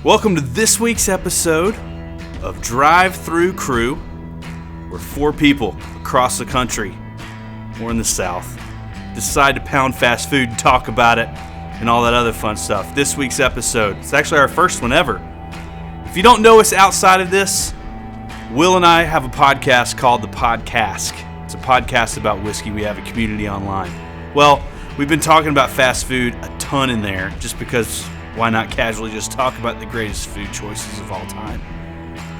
Welcome to this week's episode of Drive-Thru Crew, where four people across the country, or in the South, decide to pound fast food and talk about it and all that other fun stuff. This week's episode, it's actually our first one ever. If you don't know us outside of this, Will and I have a podcast called The Podcast. It's a podcast about whiskey. We have a community online. Well, we've been talking about fast food a ton in there just because why not casually just talk about the greatest food choices of all time?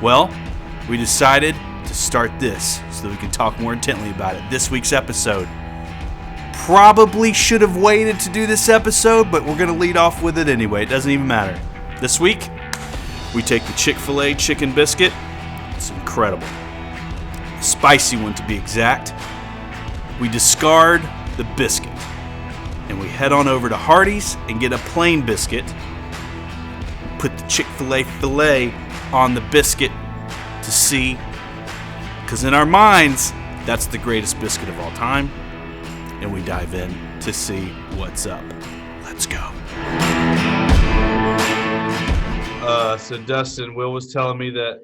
Well, we decided to start this so that we can talk more intently about it. This week's episode. Probably should have waited to do this episode, but we're going to lead off with it anyway. It doesn't even matter. This week, we take the Chick-Fil-A chicken biscuit. It's incredible. A spicy one to be exact. We discard the biscuit. And we head on over to Hardees and get a plain biscuit. Put the Chick-fil-A filet on the biscuit to see. Because in our minds, that's the greatest biscuit of all time. And we dive in to see what's up. Let's go. So Dustin, Will was telling me that.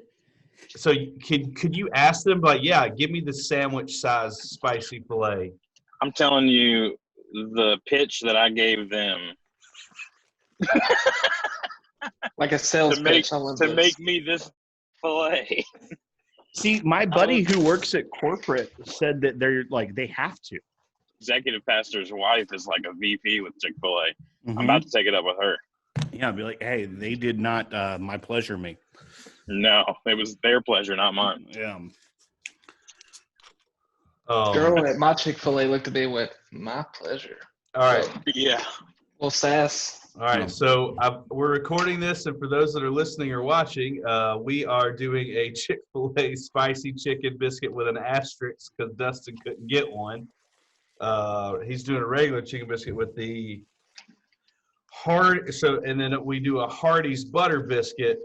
So could you ask them, like, yeah, give me the sandwich size spicy filet. I'm telling you the pitch that I gave them. Like a sales pitch. To make me this filet. See, my buddy who works at corporate said that they're like, they have to. Executive pastor's wife is like a VP with Chick-fil-A. Mm-hmm. I'm about to take it up with her. Yeah, I'd be like, hey, they did not my pleasure me. No, it was their pleasure, not mine. Yeah. Girl at my Chick-fil-A looked at me and went, my pleasure. All right. Yeah. Well, sass. All right, so we're recording this, and for those that are listening or watching, we are doing a Chick-fil-A spicy chicken biscuit with an asterisk because Dustin couldn't get one. He's doing a regular chicken biscuit with the and then we do a Hardees butter biscuit.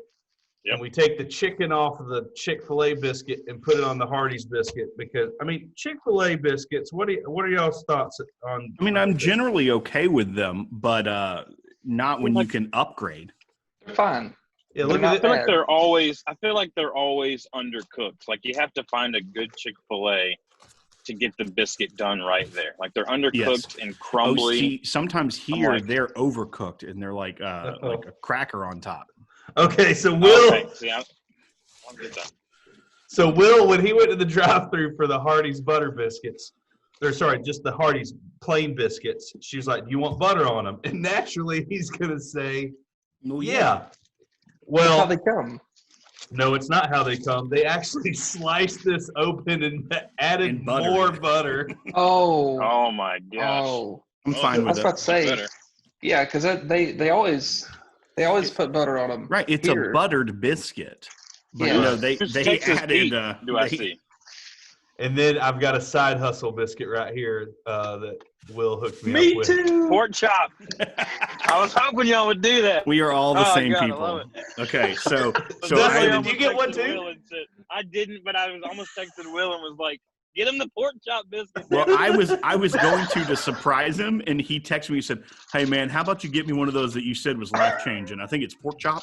Yep. And we take the chicken off of the Chick-fil-A biscuit and put it on the Hardees biscuit because, I mean, Chick-fil-A biscuits, what are y'all's thoughts on? I mean, I'm generally okay with them, but not when you can upgrade. They're fine. Yeah, look They're at not it. I feel like they're always undercooked. Like, you have to find a good Chick-fil-A to get the biscuit done right there. Like, they're undercooked and crumbly. See, sometimes here they're overcooked and they're like a cracker on top. Okay, so Will. Okay. See, I'll get that. So Will, when he went to the drive-thru for the Hardees butter biscuits, just the Hardees plain biscuits, she was like, "Do you want butter on them?" And naturally, he's gonna say, Well, "Yeah." That's Well, how they come. no, it's not how they come. They actually sliced this open and added And butter. more butter. Oh. Oh, my gosh. Oh. I'm fine I with was it. about to say, Better. yeah, because they always put butter on them. Right, it's here. a buttered biscuit. But Yeah. no, they Texas added. Pete, do I they- see? And then I've got a side hustle biscuit right here that Will hooked me up with. too. Pork chop. I was hoping y'all would do that. We are all the Oh, same God, I people. love Okay, so Dustin, I, did you get one texted too? Will and said- I didn't, but I was almost texting Will and was like, "Get him the pork chop biscuit." well, I was going to surprise him, and he texted me. He said, "Hey man, how about you get me one of those that you said was life changing? I think it's pork chop."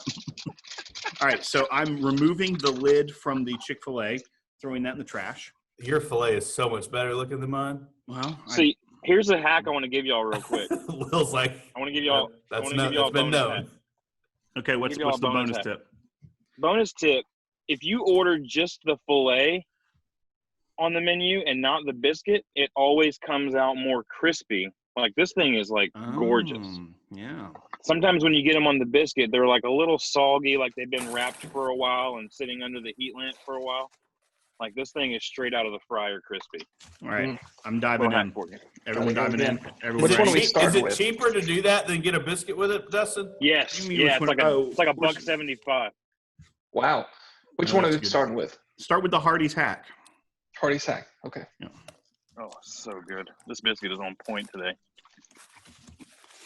All right, so I'm removing the lid from the Chick-fil-A, throwing that in the trash. Your filet is so much better looking than mine. Well, See, here's a hack I want to give y'all real quick. Will's like, I want to give y'all. that's give y'all a been bonus known. hack. okay, what's give y'all the a bonus bonus hack. tip? Bonus tip: if you order just the filet on the menu and not the biscuit, it always comes out more crispy. Like, this thing is like gorgeous. Yeah. Sometimes when you get them on the biscuit, they're like a little soggy, like they've been wrapped for a while and sitting under the heat lamp for a while. Like, this thing is straight out of the fryer crispy. All right, I'm diving Little hack in. for you. Everyone diving in. Everyone Which one are we ready? starting Is it with? cheaper to do that than get a biscuit with it, Dustin? Yes, You mean yeah, which it's one? like a Which- $1.75. Wow. Which No, one are that's we good. starting with? Start with the Hardee's hack. Hardee's hack. Okay. Oh, so good. This biscuit is on point today.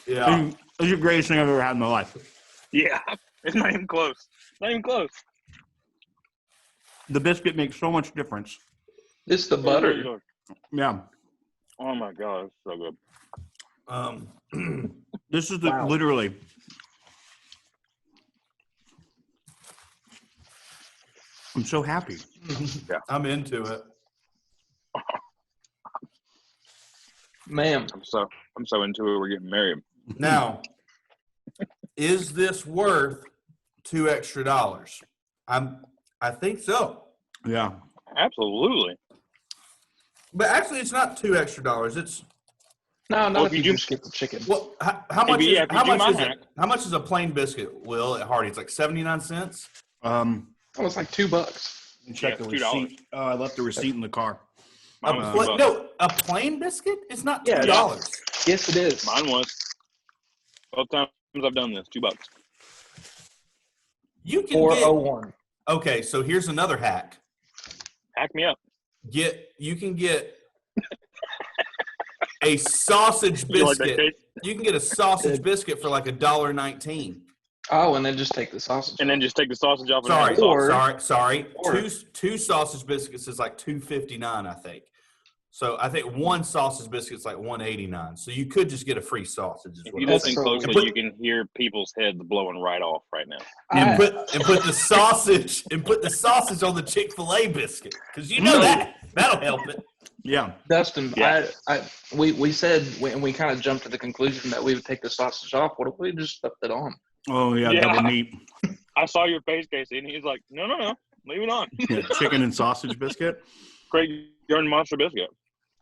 Yeah. It's the greatest thing I've ever had in my life. Yeah, it's not even close. Not even close. The biscuit makes so much difference. This is the butter. Yeah. Oh my god, it's so good. This is Wow. literally I'm so happy. I'm into it. Man, I'm so into it. We're getting married. Now, is this worth $2 extra? I think so. Yeah. Absolutely. But actually, it's not $2 extra. It's no, not Well, if if you you just get the chicken. well, how much yeah, is if you how do much my is hack. it? How much is a plain biscuit? Will at Hardee's like 79 cents? Oh, it's like $2. Check Yeah, the it's $2. receipt. Oh, I left the receipt in the car. Mine was $2. A plain biscuit? It's not $2. Yeah. Yes, it is. Mine was. Both times I've done this, $2. You can 401. Okay, so here's another hack. Hack me up. You can get a sausage You like that, biscuit. Case? You can get a sausage biscuit for like $1.19. Oh, and then just take the sausage. And then just take the sausage off. Sorry, and sorry. Or- Two sausage biscuits is like $2.59, I think. So I think one sausage biscuit is like $1.89. So you could just get a free sausage. Is If what you I'm That's listen saying. so closely, you can hear people's heads blowing right off right now. And put the sausage on the Chick-Fil-A biscuit because you know that'll help it. Yeah. Dustin, Yeah. we said when we kind of jumped to the conclusion that we would take the sausage off. What if we just stuffed it on? Oh, yeah, Yeah. double meat. I saw your face, Casey, and he's like, no, leave it on. Yeah, chicken and sausage biscuit. Great, you're in monster biscuit.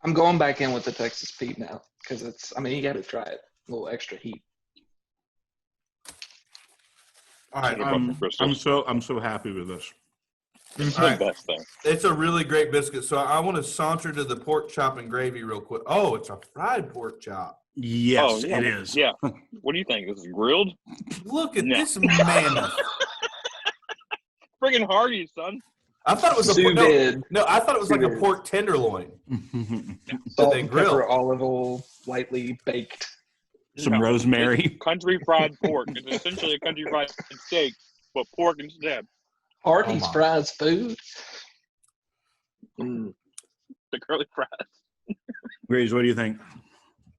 I'm going back in with the Texas Pete now because you got to try it. A little extra heat. All right, I'm so happy with this. It's All the right. best thing. It's a really great biscuit. So I want to saunter to the pork chop and gravy real quick. Oh, it's a fried pork chop. Yes, yeah. it is. Yeah. What do you think? This is grilled? Look at No. this mammoth. Friggin' Hardees, son. I thought it was Sous vide. I thought it was like a Sous vide. pork tenderloin. Salt they and grill? pepper, olive oil, lightly baked. Some No. rosemary. Country fried pork. It's essentially a country fried steak, but pork instead. Hardees Oh my. fries food. Mm. The curly fries. Graves, what do you think?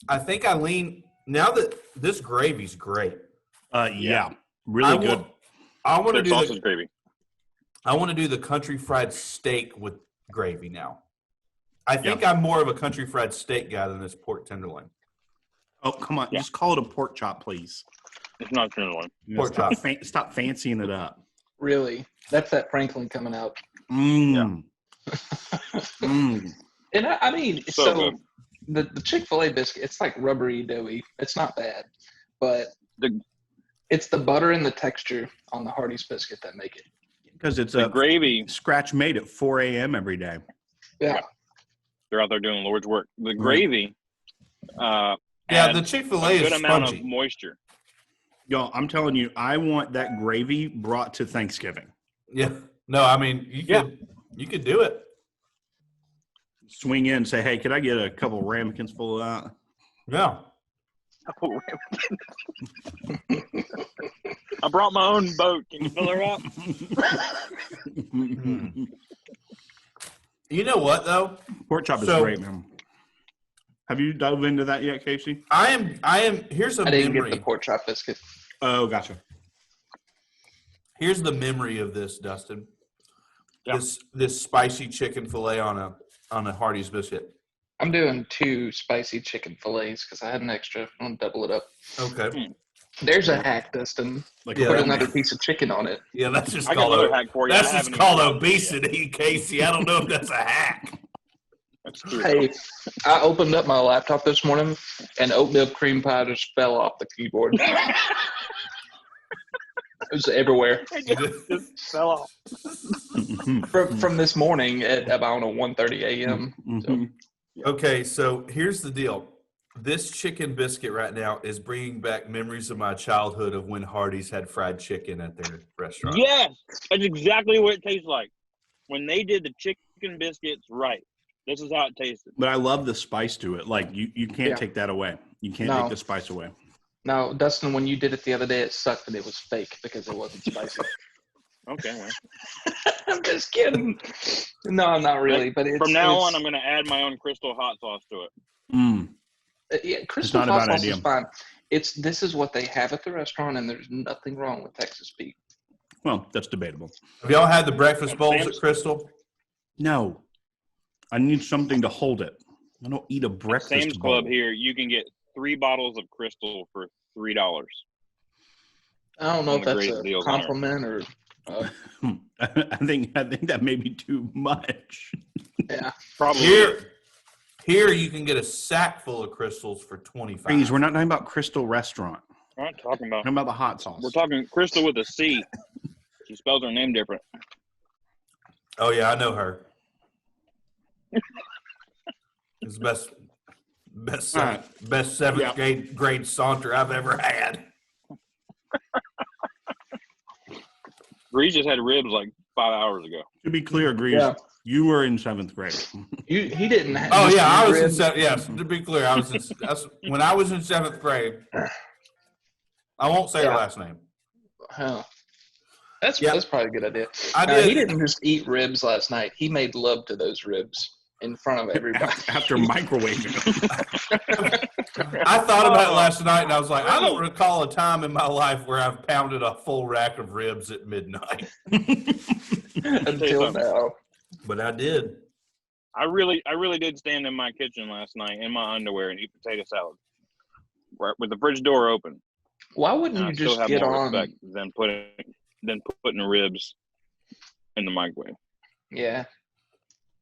I think I lean now that this gravy's great. Yeah, really good. I want to Their do sausage gravy. I want to do the country fried steak with gravy now. I think I'm more of a country fried steak guy than this pork tenderloin. Oh, come on. Yeah. Just call it a pork chop, please. It's not tenderloin. Pork stop, chop. stop fancying it up. Really, that's that Franklin coming out. Mm. Mm. And I mean, So so good. the Chick-fil-A biscuit, it's like rubbery, doughy. It's not bad, but it's the butter and the texture on the Hardee's biscuit that make it. Because it's The a gravy, scratch made at 4 a.m. every day. Yeah. they're out there doing Lord's work. The gravy, Yeah, adds the Chick-fil-A a good is amount spongy. of moisture. Yo, I'm telling you, I want that gravy brought to Thanksgiving. Yeah. No, I mean you could do it. Swing in and say, hey, could I get a couple ramekins full of that? Yeah. I brought my own boat. Can you fill her up? You know what though? Pork chop is So- great, man. Have you dove into that yet, Casey? I am here's a I didn't memory. get the pork chop biscuit. Oh, gotcha. Here's the memory of this, Dustin. Yeah. This spicy chicken fillet on a Hardee's biscuit. I'm doing 2 spicy chicken fillets because I had an extra. I'm gonna double it up. Okay. There's a hack, Dustin. Like Yeah. Put that- another piece of chicken on it. Yeah, that's just I got called another hack for you. that's I just haven't called even done it yet. obesity, Casey. I don't know if that's a hack. That's true. Hey, I opened up my laptop this morning and oatmeal cream pie just fell off the keyboard. It was everywhere. It just fell off. From this morning at about 1:30 a.m. So, Okay, so here's the deal. This chicken biscuit right now is bringing back memories of my childhood of when Hardee's had fried chicken at their restaurant. Yes, that's exactly what it tastes like. When they did the chicken biscuits right, this is how it tasted. But I love the spice to it. Like, you can't Yeah. take that away. You can't No. take the spice away. now, Dustin, when you did it the other day, it sucked that it was fake because it wasn't spicy. Okay, well. I'm just kidding. No, I'm not really. But it's, From now it's- on, I'm going to add my own crystal hot sauce to it. Mm. Yeah, crystal not a hot bad sauce idea. is fine. This is what they have at the restaurant, and there's nothing wrong with Texas Pete. Well, that's debatable. Have y'all had the breakfast bowls at Crystal? No. I need something to hold it. I don't eat a breakfast Sam's bowl. Club here, you can get 3 bottles of Crystal for $3. I don't know if that's a deals on compliment or. I think that may be too much. Yeah, Probably. Here you can get a sack full of Crystals for $25. Please, we're not talking about Crystal Restaurant. We're not talking about. We're talking about the hot sauce. We're talking Crystal with a C. She spells her name different. Oh yeah, I know her. It's the best seventh grade saunter I've ever had. Grease just had ribs like 5 hours ago. To be clear, Grease, you were in 7th grade. he didn't. Have I was in 7th. Yes, to be clear, when I was in 7th grade. I won't say her last name. Oh. That's probably a good idea. He didn't just eat ribs last night. He made love to those ribs in front of everybody. After microwaving them. I thought about it last night, and I was like, I don't recall a time in my life where I've pounded a full rack of ribs at midnight. Until now. But I did. I really did stand in my kitchen last night in my underwear and eat potato salad right with the fridge door open. Why wouldn't you just get on than putting ribs in the microwave? Yeah,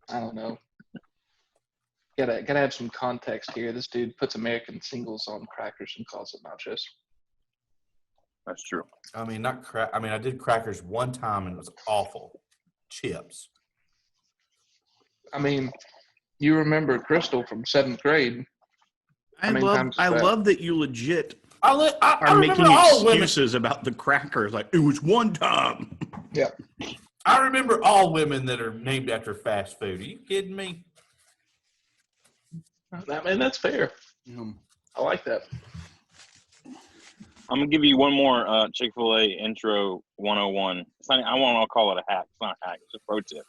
I don't know. Gotta have some context here. This dude puts American singles on crackers and calls it nachos. That's true. I mean, I did crackers one time and it was awful. Chips. I mean, you remember Crystal from 7th grade. I love that you legit I are making excuses about the crackers. Like, it was one time. Yeah. I remember all women that are named after fast food. Are you kidding me? I mean, that's fair. I like that. I'm going to give you one more Chick-fil-A intro 101. I won't call it a hack. It's not a hack. It's a pro tip.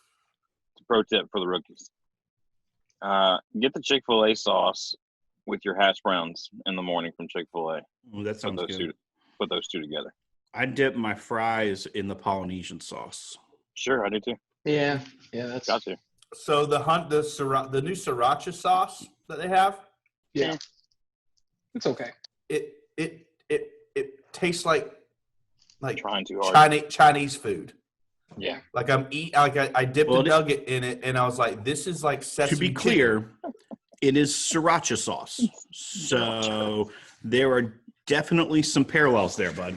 It's a pro tip for the rookies. Get the Chick-fil-A sauce with your hash browns in the morning from Chick-fil-A. Oh, that sounds good. Put those two together. I dip my fries in the Polynesian sauce. Sure, I do too. Yeah, that's got to. So the new sriracha sauce that they have, it's okay. It tastes like trying too hard. Chinese food. Yeah, like I dipped a nugget in it, and I was like, "This is like sesame." To be clear, it is sriracha sauce, so there are definitely some parallels there, bud.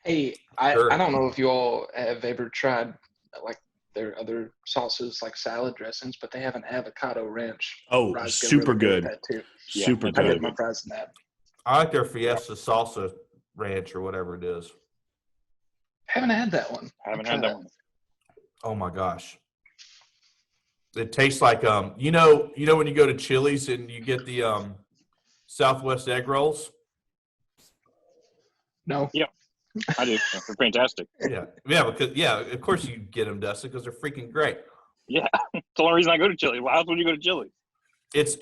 Hey, I don't know if you all have ever tried like their other sauces like salad dressings, but they have an avocado ranch. Oh, super good. That too. Super I good. dip my fries in that. I like their Fiesta salsa ranch or whatever it is. Haven't had that one. Haven't had that one. Oh my gosh. It tastes like you know when you go to Chili's and you get the Southwest egg rolls? No. Yeah. I do. They're fantastic. Yeah, because of course you get them, Dustin, because they're freaking great. Yeah, it's the only reason I go to Chili's. Why else would you go to Chili's? If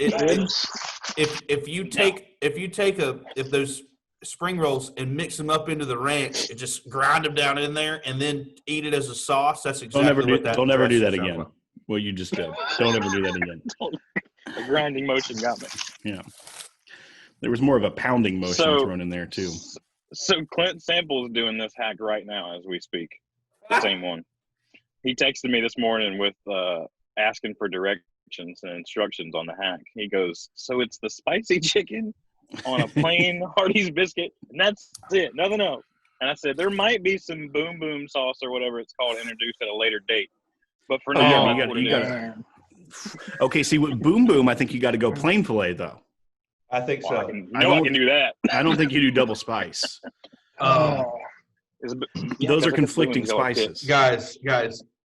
those spring rolls and mix them up into the ranch and just grind them down in there and then eat it as a sauce, that's exactly what that. Don't ever do that again. Well, you just did. Don't ever do that again. The grinding motion got me. Yeah, there was more of a pounding motion thrown in there too. So Clint Sample's doing this hack right now as we speak. The same one. He texted me this morning with asking for directions and instructions on the hack. He goes, so it's the spicy chicken on a plain Hardees biscuit, and that's it, nothing else. And I said, there might be some boom boom sauce or whatever it's called introduced at a later date. But for now, you got okay, see, with boom boom, I think you got to go plain filet, though. I think so. I can do that. I don't think you do double spice. Those are conflicting spices. Guys.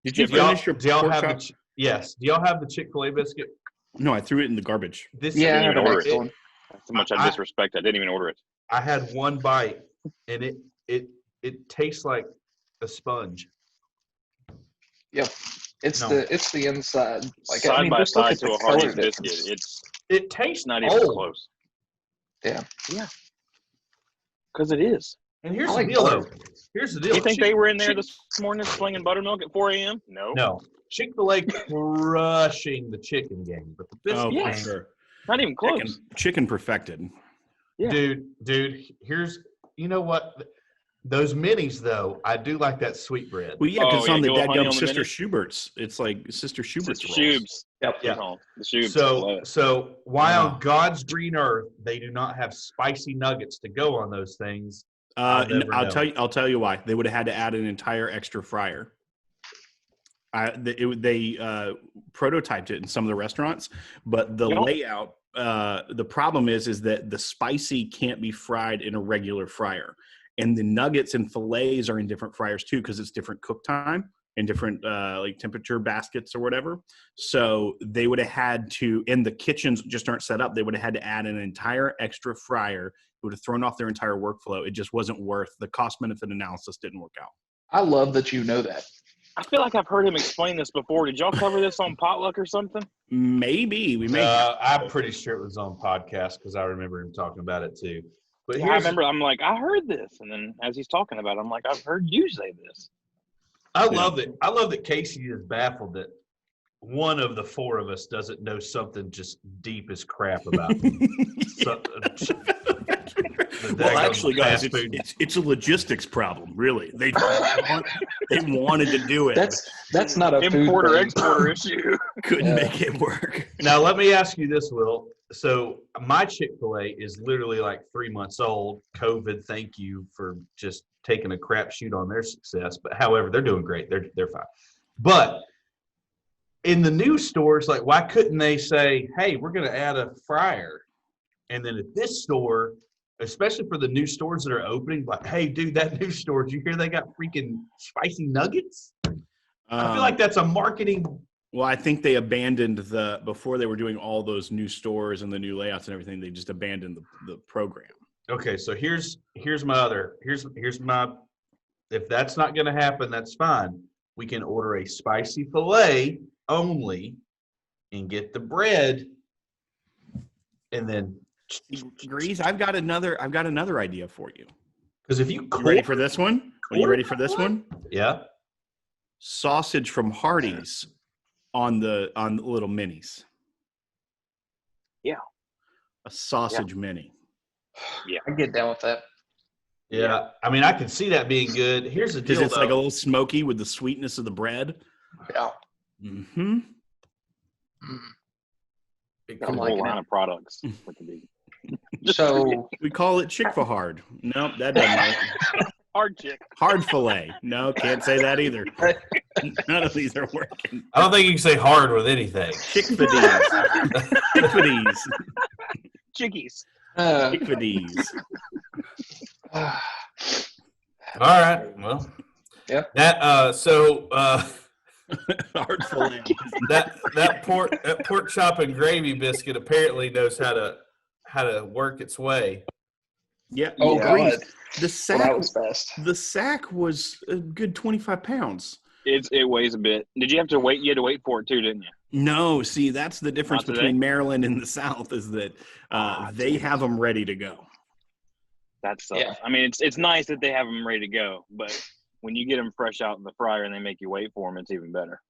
Did you finish your pork chop? Yes. Do y'all have the Chick-fil-A biscuit? No, I threw it in the garbage. I didn't even order it. That's how much I disrespect. I didn't even order it. I had one bite, and it tastes like a sponge. Yep. It's the inside. Like side by side to a Hardees biscuit. It tastes not even close. Yeah. Because it is. And here's I the like deal, butter. though. Here's the deal. You think they were in there this morning slinging buttermilk at 4 a.m.? No. No. Chick-fil-A crushing the chicken game, but the biscuit Oh, Yeah. for sure. Not even close. Chicken perfected. Yeah. Dude, you know what? Those minis, though, I do like that sweetbread. Well, yeah, because Oh, it's on yeah, the go honey dadgum on the Sister mini? Schubert's. It's like Sister Schubert's Sister rolls. Shubes. Yep. Yeah. The Shubes. Love it. So why Yeah. on God's green earth they do not have spicy nuggets to go on those things? I'll never know. I'll tell you why. They would have had to add an entire extra fryer. They prototyped it in some of the restaurants, but the layout. The problem is that the spicy can't be fried in a regular fryer, and the nuggets and fillets are in different fryers too because it's different cook time and different like temperature baskets or whatever. So they would have had to, and the kitchens just aren't set up. They would have had to add an entire extra fryer. It would have thrown off their entire workflow. It just wasn't worth the cost benefit analysis. Didn't work out. I love that you know that. I feel like I've heard him explain this before. Did y'all cover this on Potluck or something? Maybe we may. I'm pretty sure it was on podcast because I remember him talking about it too. But Yeah, I remember. I'm like, I heard this, and then as he's talking about it, I'm like, I've heard you say this. I love that Casey is baffled that one of the four of us doesn't know something just deep as crap about. Well, actually, guys, it's a logistics problem. Really, they wanted to do it. That's not a Importer food exporter issue. Couldn't make it work. Now, let me ask you this, Will. So my Chick-fil-A is literally like 3 months old. COVID, thank you for just taking a crap shoot on their success. But however, they're doing great. They're fine. But in the new stores, like, why couldn't they say, hey, we're going to add a fryer? And then at this store, especially for the new stores that are opening, like, hey, dude, that new store, did you hear they got freaking spicy nuggets? I feel like that's a marketing. Well, I think they abandoned before they were doing all those new stores and the new layouts and everything, they just abandoned the program. Okay, so here's my if that's not going to happen, that's fine. We can order a spicy filet only and get the bread and then Grease, I've got another idea for you. because if You ready for this one? Are you ready for this one? Yeah. Sausage from Hardees on the little minis. Yeah. A sausage mini. I get down with that. Yeah. I mean, I can see that being good. Here's the deal, Because it's like a though. little smoky with the sweetness of the bread. Yeah. Mm-hmm. Got a I'm whole liking line it. of products. With the big So We call it Chick-fil-A. Nope, that doesn't work. hard chick. Hard filet. No, can't say that either. None of these are working. I don't think you can say hard with anything. Chick-fil-A's. Chick-fil-A's. Chickies. Chick-fil-A's. All right. Well. Yeah. That Hard filet. that pork chop and gravy biscuit apparently knows how to work its way. Yeah. Oh, Grease. God. The Well, sack. that was fast. The sack was a good 25 pounds. It weighs a bit. Did you have to wait? You had to wait for it too, didn't you? No, see, that's the difference Not today? between Maryland and the South is that they have them ready to go. That sucks. Yeah. I mean, it's nice that they have them ready to go, but when you get them fresh out in the fryer and they make you wait for them, it's even better.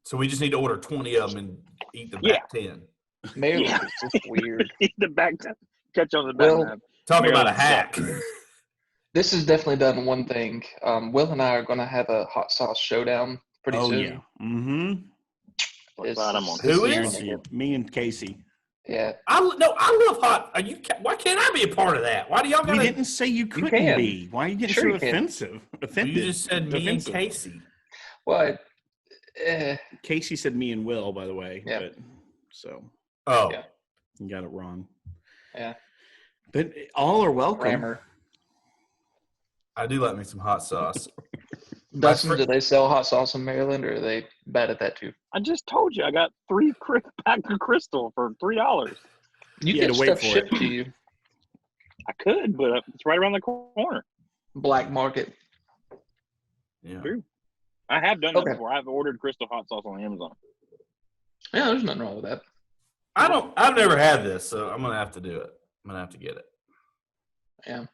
So we just need to order 20 of them and eat the back 10. Maryland Yeah. is just weird. The back catch on the back. Well, nap. Talk about a Maryland hack. This has definitely done one thing. Will and I are going to have a hot sauce showdown pretty Oh, soon. yeah. Mm-hmm. What's that? I'm on. This Who is is? gonna Me and Casey. Yeah. I love hot. Why can't I be a part of that? Why do y'all We gotta? didn't say you couldn't can. be. Why are you getting Sure so you can. offensive? Offended. You just said me and Offensive. Casey. Well, Casey said me and Will, by the way. Yeah. But, so Oh, Yeah. you got it wrong. yeah. But all are welcome. Grammar. I do like me some hot sauce. Dustin, do they sell hot sauce in Maryland, or are they bad at that too? I just told you I got 3 pack of Crystal for $3. You You had get to wait stuff for it. shipped to you. I could, but it's right around the corner. Black market. Yeah. True. I have done that Okay. before. I've ordered Crystal hot sauce on Amazon. Yeah, there's nothing wrong with that. I've never had this, so I'm gonna have to do it. I'm gonna have to get it. Yeah.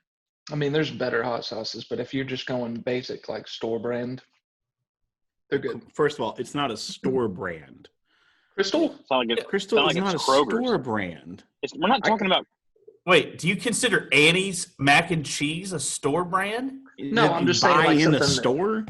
I mean, there's better hot sauces, but if you're just going basic, like store brand, they're good. First of all, it's not a store brand. Crystal? It's not like it's, Crystal not is like not a it's Kroger's. store brand. We're not talking about. Wait, do you consider Annie's mac and cheese a store brand? No, That I'm you just saying, buy like, in the something store.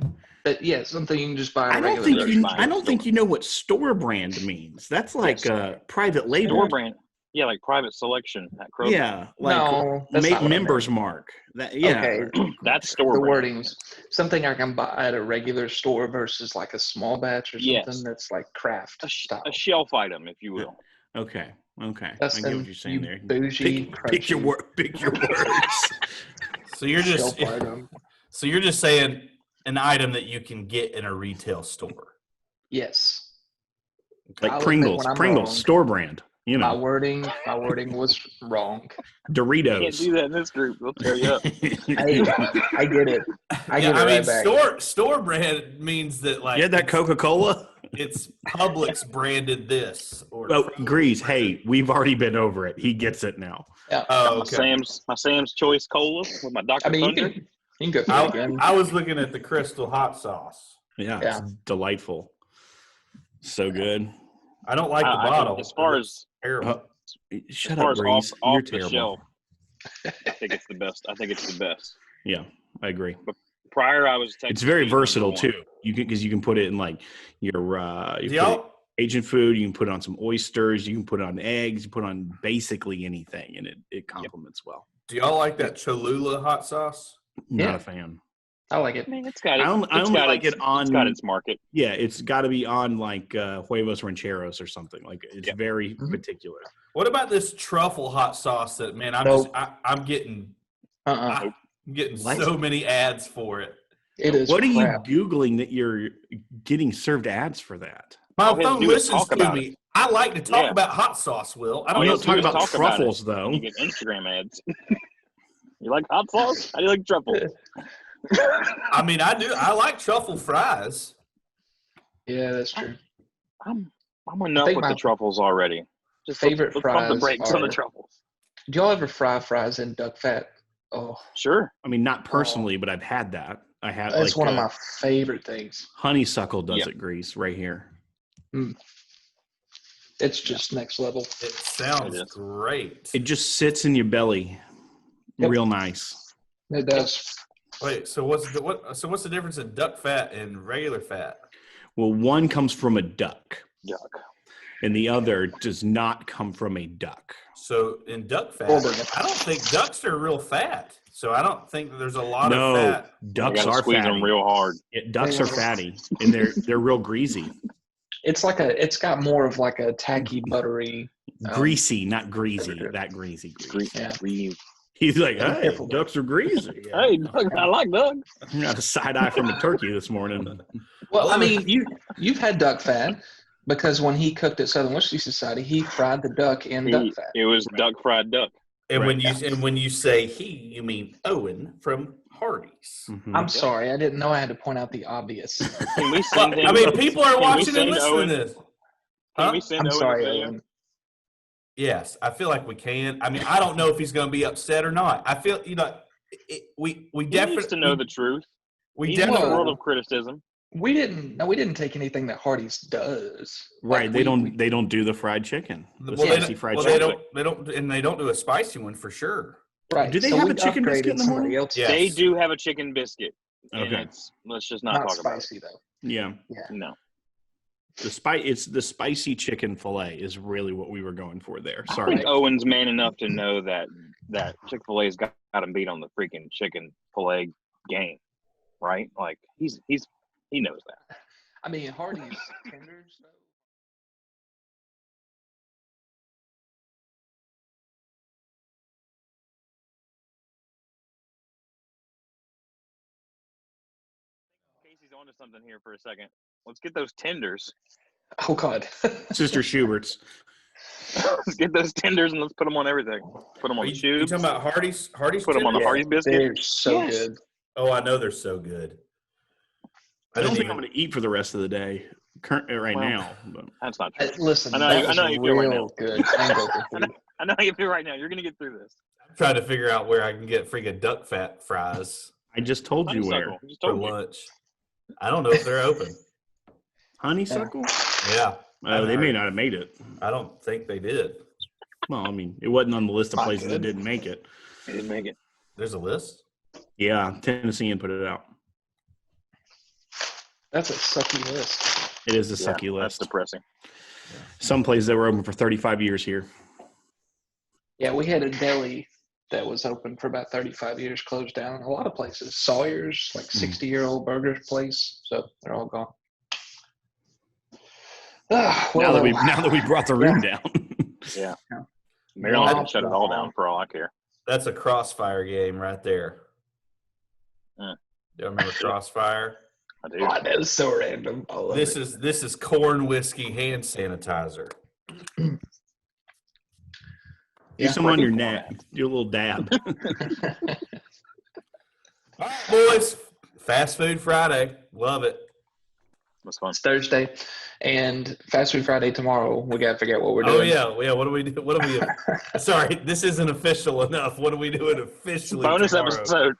Yeah, something you can just buy. I at don't regular think grocery you. store. I don't think you know what store brand means. That's like a private label. Store brand. Yeah, like private selection at Kroger. Yeah, like No, that's not what I members meant. mark. That yeah. Okay, That's store the brand. wordings. Something I can buy at a regular store versus like a small batch or something Yes. that's like craft A style. shelf item, if you will. Okay. Okay. That's I get what them, you're saying you there. bougie, Pick your crunchy word. Pick your words. So you're just shelf item. so you're just saying an item that you can get in a retail store. Yes. Like I'll admit Pringles. when I'm Pringles wrong. store brand. You My know, wording was wrong. Can't do Doritos. that in this group. They'll tear you up. Hey, I get it. I Yeah, get it I mean right back. store brand means that like You had that Coca-Cola? it's Publix branded this or Oh, Kroger Grease. branded- Hey, we've already been over it. He gets it now. Yeah. Oh, My okay. Sam's Choice Cola with my Dr. I mean, Thunder. you can go through it again. I was looking at the Crystal hot sauce. Yeah, Yeah. it's delightful. So good. I don't like the bottle. As far as terrible. Shut as far up, as Grease. off You're the terrible. shelf, I think it's the best. I think it's the best. Yeah, I agree. Prior, I was. It's very Texas versatile #1. too. You can put it in like your Do you put it y'all Asian food. You can put it on some oysters. You can put it on eggs. You put it on basically anything, and it complements well. do y'all like that Cholula hot sauce? Not Yeah. a fan. I like it. I mean, it's got it. I only like it on. It's got its market. Yeah, it's got to be on like huevos rancheros or something. Like it's Yep. very Mhm. particular. What about this truffle hot sauce that man? Nope. I'm getting Uh-uh. I'm getting What? so many ads for it. It is What are you crap. Googling that you're getting served ads for that? My All we have phone to do is listens talk to about me. I like to talk Yeah. about hot sauce, Will. I All don't We you know don't have to talk do is about talk about it, truffles though. and you get Instagram ads. You like hot sauce? How do you like truffle? I mean, I do. I like truffle fries. Yeah, that's true. I'm enough think with my the truffles already. Just favorite let's pump the fries brakes on the are- truffles. Do y'all ever fry fries in duck fat? Oh, Sure. I mean, not personally, but I've had that. I have. that's like, one of my favorite things. Honeysuckle does Yeah. it, Grease, right here. It's just next level. It sounds It is. great. It just sits in your belly, Yep. real nice. It does. Wait, so what's the difference in duck fat and regular fat? Well, one comes from a duck, Yuck. and the other does not come from a duck. So in duck fat, Over. I don't think ducks are real fat. So I don't think there's a lot No, of fat. You ducks gotta are squeeze fatty. them real hard. Yeah, ducks are fatty, and they're real greasy. It's got more of like a tacky, buttery. Greasy, not greasy. That greasy. Yeah. He's like, Be hey, careful. ducks are greasy. Yeah. Hey, Doug, I like Doug. I got a side eye from a turkey this morning. Well, I mean, you've had duck fat because when he cooked at Southern Whiskey Society, he fried the duck in duck fat. It was duck fried duck. And Right. when you say he, you mean Owen from Hardees. Mhm. I'm sorry, I didn't know I had to point out the obvious. Can we Well, send him? I mean, people are Can we watching and send listening Owen- to this. Can Huh? we send I'm Owen sorry, a video? Owen. Yes, I feel like we can. I mean, I don't know if he's going to be upset or not. I feel we He definitely needs to know the truth. we He's in the definitely world of criticism. We didn't take anything that Hardee's does. Right. Like, They we- don't do the fried chicken. The well, spicy fried well, chicken. they don't do a spicy one for sure. right. Do they so have we a chicken biscuit upgraded in the somebody morning? else's. Yes. They do have a chicken biscuit. And Okay. let's just not Not talk about it. spicy though. Yeah. No. It's the spicy chicken fillet is really what we were going for there. I Sorry. think Owen's man enough to know that Chick-fil-A's got him beat on the freaking chicken fillet game, right? Like he knows that. I mean, Hardee's tenders though. Casey's onto something here for a second. Let's get those tenders. Oh God. Sister Schubert's. Let's get those tenders and let's put them on everything. Put them on the You tubes. talking about Hardee's? Hardee's Put 'em on the tenders? Hardee's biscuit? They're so Yes. good. Oh, I know they're so good. I don't think didn't I'm going to eat for the rest of the day right Well, now. But That's not true. Listen, I know that you- I was know how you feel right real now. good. I ain't go for food. I know how you feel right now. You're gonna get through this. trying to figure out where I can get freaking duck fat fries I just told you where. Honeysuckle. Just for told you. lunch. I don't know if they're open. Honeysuckle? Yeah. Oh, they may not have made it. I don't think they did. Well, I mean, it wasn't on the list of Not places that good. didn't make it. He didn't make it. There's a list? Yeah, Tennessee put it out. That's a sucky list. It is a Yeah, sucky that's list. depressing. Some places that were open for 35 years here. Yeah, we had a deli that was open for about 35 years, closed down. A lot of places. Sawyer's, like 60-year-old burger place. So they're all gone. Now that we brought the room down. Yeah. Yeah. Maryland can shut it all down for all I care. That's a Crossfire game right there. Mm. Do you remember Crossfire? I do. Oh, that is so random. I love This it. is corn whiskey hand sanitizer. Do Yeah. some on your neck. Do a little dab. All right, boys. Fast Food Friday. Love it. That's fun. It's Thursday, and Fast Food Friday tomorrow. We got to figure out what we're Oh doing. yeah. What do we do? What do we? Sorry, this isn't official enough. What are we doing officially? Bonus tomorrow? episode.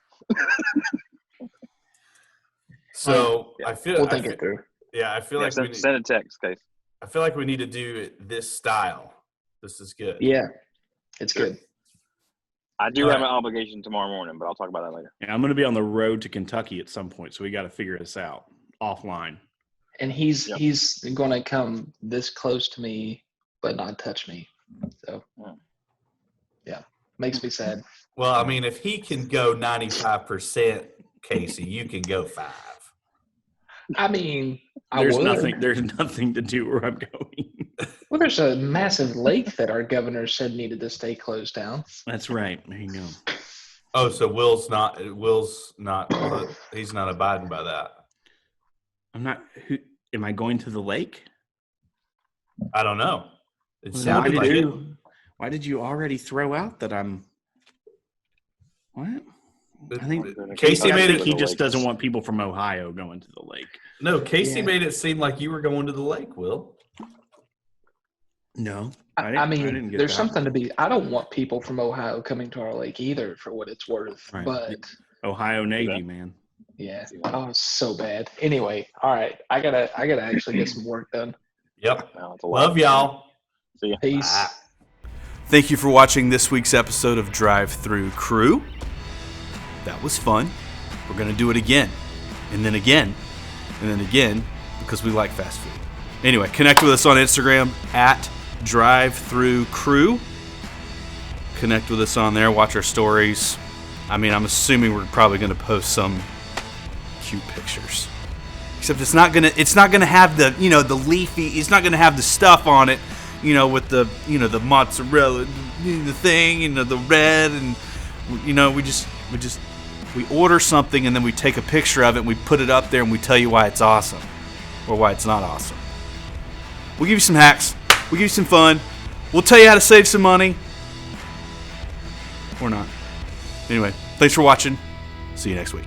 So Yeah. I feel. We'll I think feel- it through. Yeah, I feel Yeah, like we send need, a text, Case. I feel like we need to do it this style. This is good. Yeah, it's good. I do All have right. an obligation tomorrow morning, but I'll talk about that later. Yeah, I'm going to be on the road to Kentucky at some point, so we got to figure this out offline. And he's Yep. going to come this close to me, but not touch me. So, Mm. yeah, makes me sad. Well, I mean, if he can go 95%, Casey, you can go 5. I mean, There's I would. There's nothing to do where I'm going. Well, there's a massive lake that our governor said needed to stay closed down. That's right. There you go. Oh, so Will's not. He's not abiding by that. I'm not. Am I going to the lake? I don't know. It Why sounded did like it. you? Why did you already throw out that I'm? What? I think Casey I made think it. he just doesn't want people from Ohio going to the lake. No, Casey Yeah. made it seem like you were going to the lake. Will. No, I mean, didn't get there's that. something to be. I don't want people from Ohio coming to our lake either, for what it's worth. Right. But Ohio Navy, Yeah. man. yeah, oh, it's so bad. Anyway, all right, I gotta actually get some work done. Yep. No, it's a lot. Love y'all. See ya. Peace. Bye. Thank you for watching this week's episode of Drive-Thru Crew. That was fun. We're going to do it again, and then again, and then again, because we like fast food. Anyway, connect with us on Instagram at Drive-Thru Crew. Connect with us on there. Watch our stories. I mean, I'm assuming we're probably going to post some cute pictures. Except it's not gonna have the, the leafy. It's not gonna have the stuff on it, with the, the mozzarella, the thing, the red, and we order something and then we take a picture of it and we put it up there and we tell you why it's awesome or why it's not awesome. We'll give you some hacks. We'll give you some fun. We'll tell you how to save some money. Or not. Anyway, thanks for watching. See you next week.